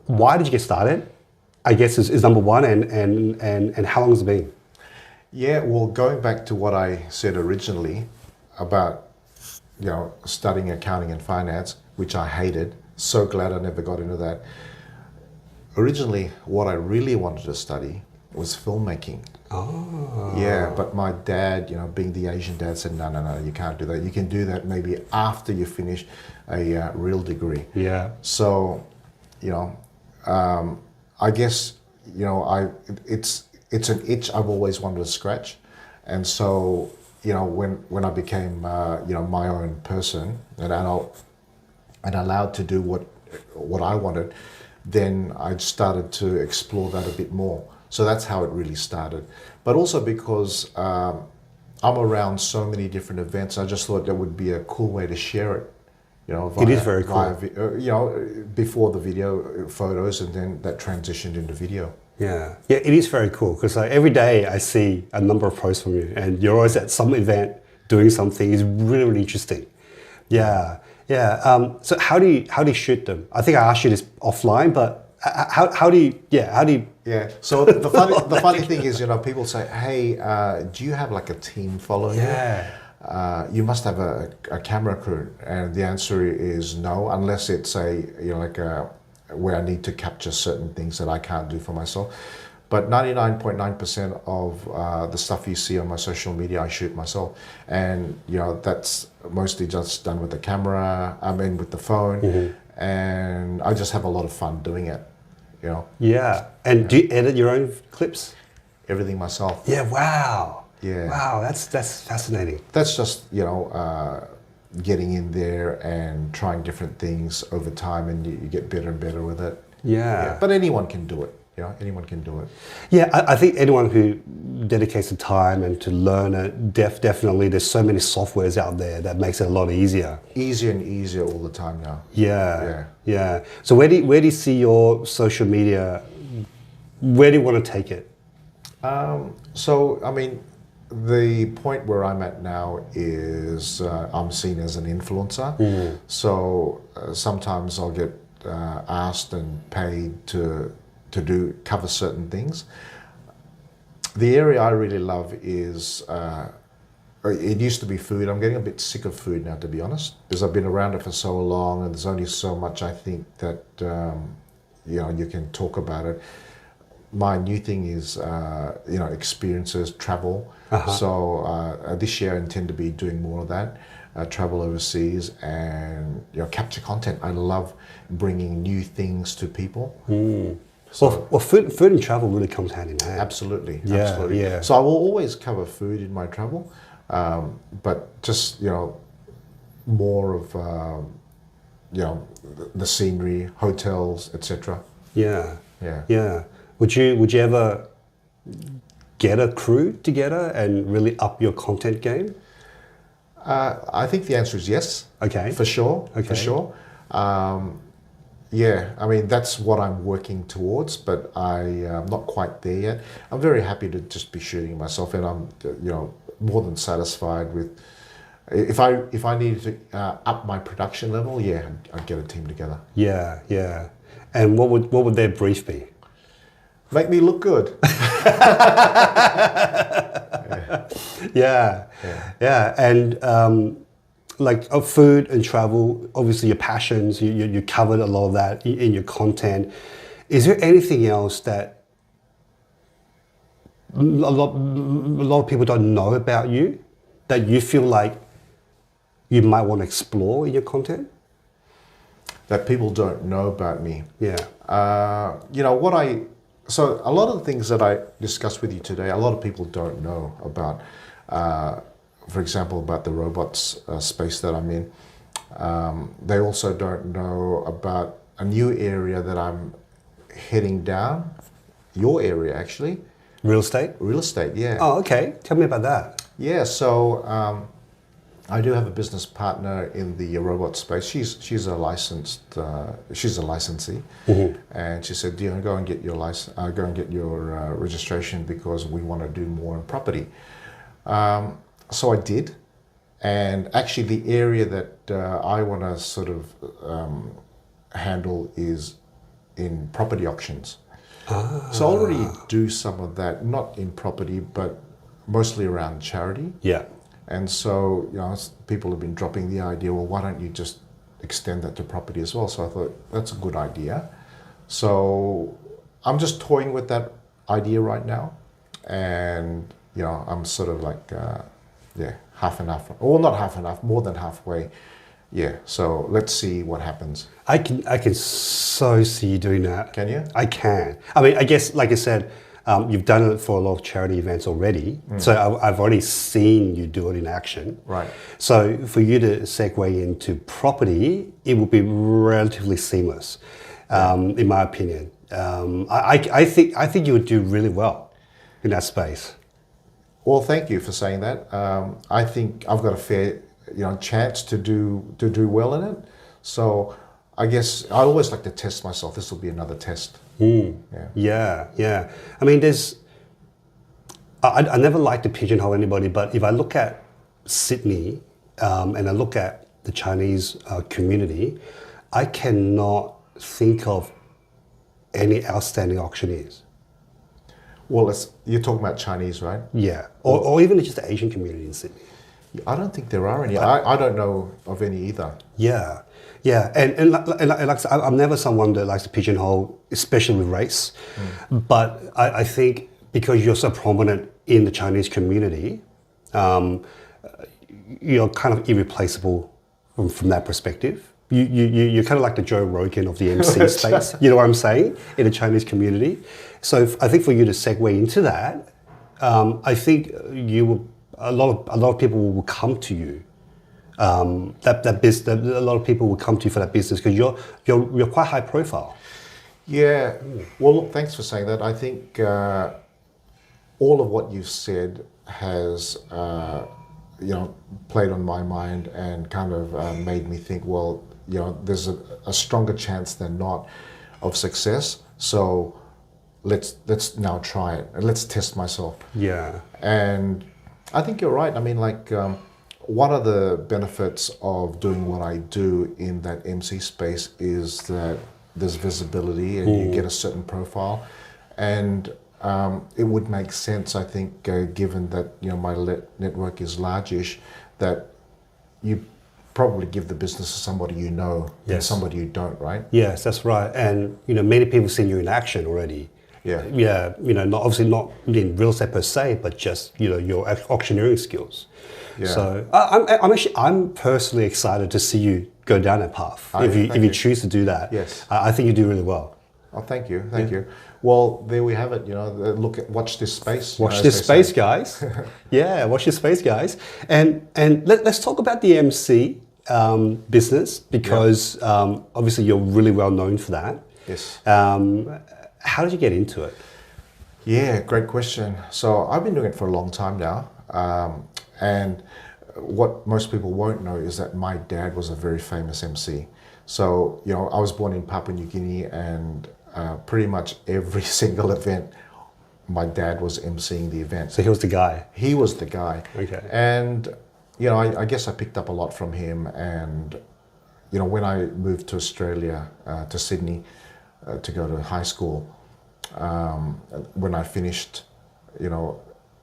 Why did you get started? I guess is number one, and how long has it been? Yeah, well, going back to what I said originally about studying accounting and finance, which I hated. So glad I never got into that. Originally, what I really wanted to study was filmmaking. Oh. Yeah, but my dad, being the Asian dad, said, no, you can't do that. You can do that maybe after you finish a real degree. Yeah. So, I guess, it's an itch I've always wanted to scratch. And so, when I became, my own person, and adult, and allowed to do what I wanted, then I started to explore that a bit more. So that's how it really started. But also because I'm around so many different events, I just thought that would be a cool way to share it. It is very cool. Before the video photos, and then that transitioned into video. Yeah, it is very cool, because every day I see a number of posts from you, and you're always at some event doing something. Is really, really interesting. Yeah, Yeah. So how do you shoot them? I think I asked you this offline, but how do you Yeah. So the funny thing is, people say, "Hey, do you have like a team following you? You must have a camera crew," and the answer is no, unless it's where I need to capture certain things that I can't do for myself. But 99.9% of the stuff you see on my social media, I shoot myself, and that's mostly just done with the camera. I mean, with the phone, and I just have a lot of fun doing it. Yeah. And do you edit your own clips? Everything myself. Yeah. Wow. Yeah. Wow. That's fascinating. That's just getting in there and trying different things over time, and you get better and better with it. Yeah. But anyone can do it. Anyone can do it. Yeah, I think anyone who dedicates the time and to learn it, definitely, there's so many softwares out there that makes it a lot easier. Easier and easier all the time now. Yeah. So where do you see your social media? Where do you want to take it? So, I mean, the point where I'm at now is I'm seen as an influencer. So sometimes I'll get asked and paid to cover certain things. The area I really love is, it used to be food. I'm getting a bit sick of food now, to be honest, because I've been around it for so long, and there's only so much I think that you can talk about it. My new thing is experiences, travel. So this year I intend to be doing more of that. Travel overseas and capture content. I love bringing new things to people. So, well, food and travel really comes hand in hand. Absolutely. Yeah. So I will always cover food in my travel, but just more of the scenery, hotels, etc. Yeah. Would you ever get a crew together and really up your content game? I think the answer is yes. Okay. For sure. Okay. For sure. Yeah, I mean, that's what I'm working towards, but I'm not quite there yet. I'm very happy to just be shooting myself, and I'm, more than satisfied with. If I needed to up my production level, yeah, I'd get a team together. Yeah. And what would their brief be? Make me look good. Yeah. And food and travel, obviously your passions, you covered a lot of that in your content. Is there anything else that a lot of people don't know about you that you feel like you might want to explore in your content? That people don't know about me. Yeah. So a lot of the things that I discussed with you today, a lot of people don't know about. For example, about the robots space that I'm in. They also don't know about a new area that I'm heading down. Your area, actually. Real estate? Real estate, yeah. Oh, okay. Tell me about that. Yeah, so I do have a business partner in the robot space. She's a licensed, she's a licensee, and she said, "Dion, go and get your registration because we want to do more in property." So I did, and actually the area that I want to sort of handle is in property auctions. So I already do some of that, not in property, but mostly around charity. Yeah. And so, people have been dropping the idea, well, why don't you just extend that to property as well? So I thought, that's a good idea. So I'm just toying with that idea right now. And, I'm sort of like, half and half. Well, not half and half, more than halfway. Yeah, so let's see what happens. I can so see you doing that. Can you? I can. I mean, I guess, like I said, you've done it for a lot of charity events already. So I've already seen you do it in action. Right. So for you to segue into property, it would be relatively seamless, in my opinion. I think you would do really well in that space. Well, thank you for saying that. I think I've got a fair, chance to do well in it. So I guess I always like to test myself. This will be another test. Yeah. I mean, I never like to pigeonhole anybody, but if I look at Sydney and I look at the Chinese community, I cannot think of any outstanding auctioneers. Well, you're talking about Chinese, right? Yeah, or even just the Asian community in Sydney. I don't think there are any. I don't know of any either. Yeah, yeah, and like I said, I'm never someone that likes to pigeonhole, especially with race. But I think because you're so prominent in the Chinese community, you're kind of irreplaceable from that perspective. You're kind of like the Joe Rogan of the MC space. You know what I'm saying? In the Chinese community. So I think for you to segue into that, I think you will. A lot of people will come to you. A lot of people will come to you for that business because you're quite high profile. Yeah. Well, look, thanks for saying that. I think all of what you've said has, played on my mind and kind of made me think. Well, there's a stronger chance than not of success. So let's now try it and let's test myself. Yeah. And I think you're right. I mean, one of the benefits of doing what I do in that MC space is that there's visibility and you get a certain profile. And it would make sense, I think, given that my network is largish, that you probably give the business to somebody you know than somebody you don't, right? Yes, that's right. And many people have seen you in action already. Yeah. Yeah, obviously not in real estate per se, but just your auctioneering skills. Yeah. So I'm personally excited to see you go down that path if you choose to do that. Yes. I think you do really well. Oh, thank you. Well, there we have it. Watch this space. Watch this space, guys. Yeah, watch this space, guys. And let's talk about the MC business because obviously you're really well known for that. Yes. How did you get into it? Yeah, great question. So I've been doing it for a long time now. And what most people won't know is that my dad was a very famous MC. So, I was born in Papua New Guinea and pretty much every single event, my dad was emceeing the event. So he was the guy? He was the guy. Okay. And, I guess I picked up a lot from him. And, when I moved to Australia, to Sydney, to go to high school, when I finished,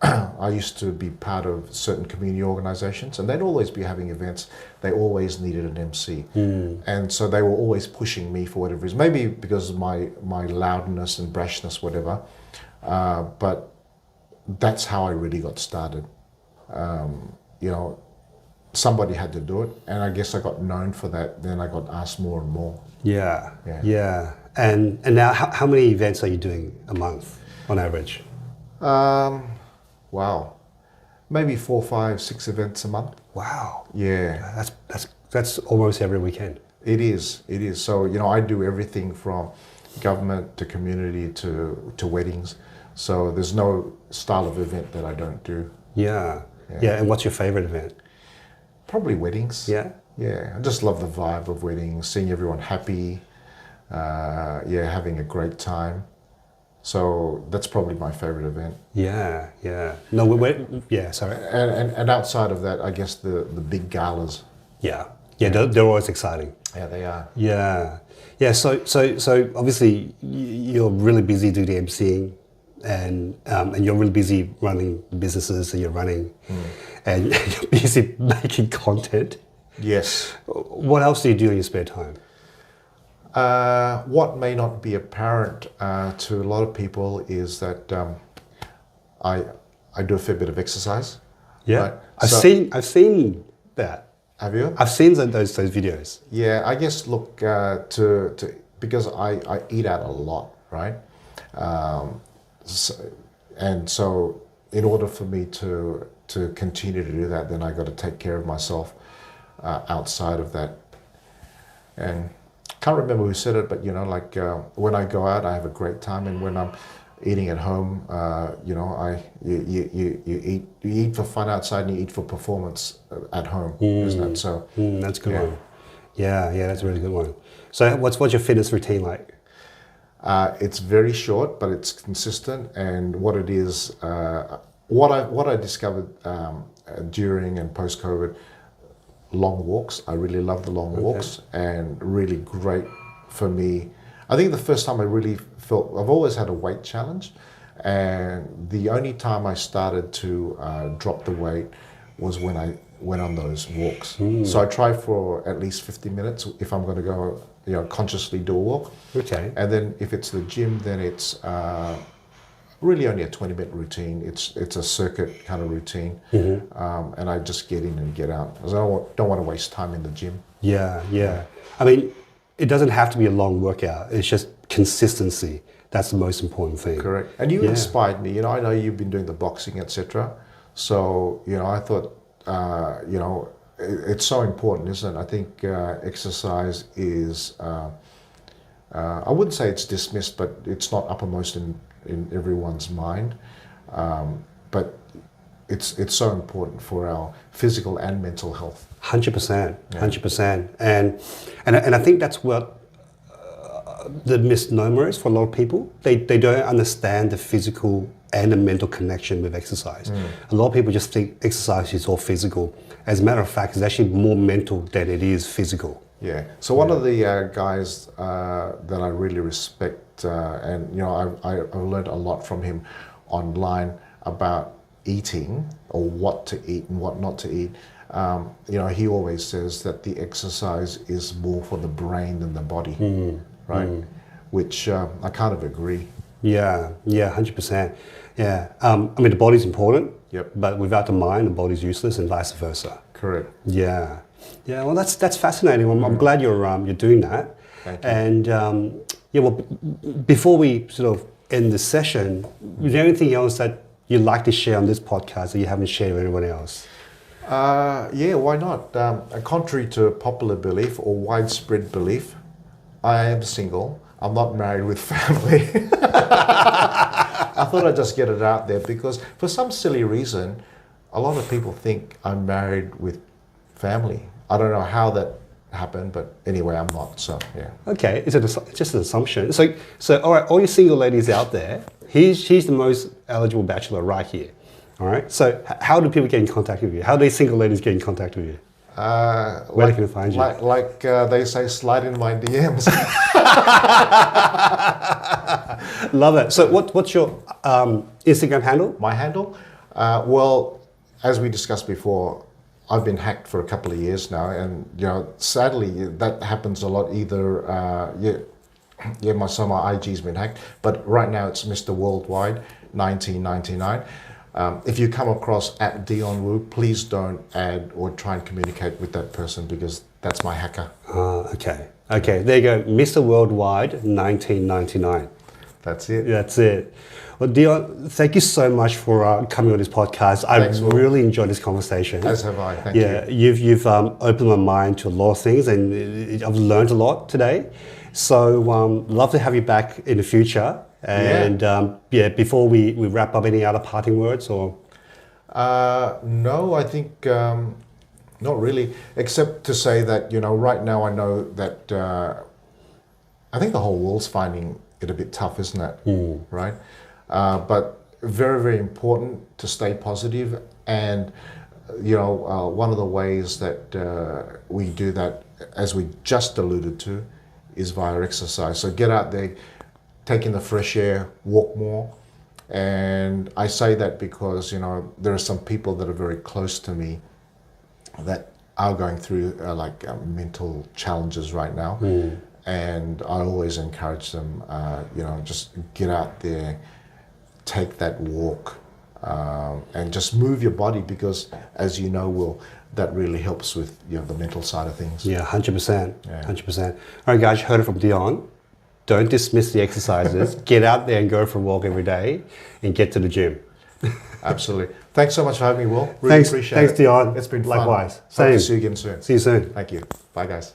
I used to be part of certain community organizations and they'd always be having events. They always needed an MC. And so they were always pushing me for whatever reason, maybe because of my loudness and brashness, whatever. But that's how I really got started. Somebody had to do it and I guess I got known for that. Then I got asked more and more. Yeah. And now how many events are you doing a month on average? Wow, maybe 4, 5, 6 events a month. Wow. Yeah. That's almost every weekend. It is. So, I do everything from government to community to weddings. So there's no style of event that I don't do. Yeah. And what's your favorite event? Probably weddings. Yeah. I just love the vibe of weddings, seeing everyone happy, having a great time. So that's probably my favorite event. Yeah. No, sorry. And outside of that, I guess the big galas. Yeah, they're always exciting. Yeah, they are. Yeah. So obviously you're really busy doing the emceeing, and you're really busy running businesses that you're running, and you're busy making content. Yes. What else do you do in your spare time? What may not be apparent to a lot of people is that I do a fair bit of exercise. Yeah, right? I've seen that. Have you? I've seen those videos. Yeah, I guess look because I eat out a lot, right? So in order for me to continue to do that, then I got to take care of myself outside of that. And can't remember who said it, but when I go out, I have a great time, and when I'm eating at home, you eat for fun outside, and you eat for performance at home, isn't it? So that's a good one. Yeah, that's a really good one. So what's your fitness routine like? It's very short, but it's consistent, and what it is, what I discovered during and post-COVID, long walks. I really love the long walks, and really great for me. I think the first time I really felt, I've always had a weight challenge, and the only time I started to drop the weight was when I went on those walks. So I try for at least 50 minutes if I'm going to go, consciously do a walk. Okay. And then if it's the gym, then it's really only a 20-minute routine. It's a circuit kind of routine, and I just get in and get out. 'Cause I don't want to waste time in the gym. Yeah. I mean, it doesn't have to be a long workout. It's just consistency. That's the most important thing. Correct. And you inspired me. I know you've been doing the boxing, etc. So I thought, it's so important, isn't it? I think exercise is. I wouldn't say it's dismissed, but it's not uppermost in everyone's mind. But it's so important for our physical and mental health. 100%, 100%, and I think that's what the misnomer is for a lot of people. They don't understand the physical and the mental connection with exercise. A lot of people just think exercise is all physical. As a matter of fact, it's actually more mental than it is physical. Yeah. So one of the guys that I really respect, and I've learned a lot from him online about eating, or what to eat and what not to eat. He always says that the exercise is more for the brain than the body, right? Which I kind of agree. Yeah, 100%. Yeah. I mean, the body's important. Yep. But without the mind, the body's useless, and vice versa. Correct. Yeah. Well, that's fascinating. I'm glad you're doing that. Thank you. And before we sort of end the session, is there anything else that you'd like to share on this podcast that you haven't shared with anyone else? Yeah, why not? Contrary to popular belief or widespread belief, I am single. I'm not married with family. I thought I'd just get it out there because for some silly reason, a lot of people think I'm married with family. I don't know how that happened, but anyway, I'm not, so yeah. Okay, it's just an assumption. So all right, all you single ladies out there, she's the most eligible bachelor right here. All right, so how do people get in contact with you? How do these single ladies get in contact with you? Where can they find you? Like they say, slide in my DMs. Love it. So what's your Instagram handle? My handle? Well, as we discussed before, I've been hacked for a couple of years now, and sadly that happens a lot. Either my IG's been hacked, but right now it's Mr. Worldwide 1999. If you come across at Dion Woo, please don't add or try and communicate with that person because that's my hacker. Okay, there you go, Mr. Worldwide 1999. That's it. That's it. Well, Dion, thank you so much for coming on this podcast. Thanks, I really enjoyed this conversation. As have I. Thank you. Yeah, you've opened my mind to a lot of things, and I've learned a lot today. So love to have you back in the future. And before we wrap up, any other parting words or? No, I think not really, except to say that right now I know that I think the whole world's finding it a bit tough, isn't it? Right? But very, very important to stay positive. And one of the ways that we do that, as we just alluded to, is via exercise. So get out there, take in the fresh air, walk more. And I say that because, there are some people that are very close to me that are going through mental challenges right now. And I always encourage them, just get out there, take that walk, and just move your body because, as you know, Will, that really helps with the mental side of things. Yeah, 100%. 100%. All right, guys, you heard it from Dion. Don't dismiss the exercises. Get out there and go for a walk every day and get to the gym. Absolutely. Thanks so much for having me, Will. Really appreciate it. Thanks, Dion. It's been fun. Likewise. Hope to see you again soon. See you soon. Thank you. Bye, guys.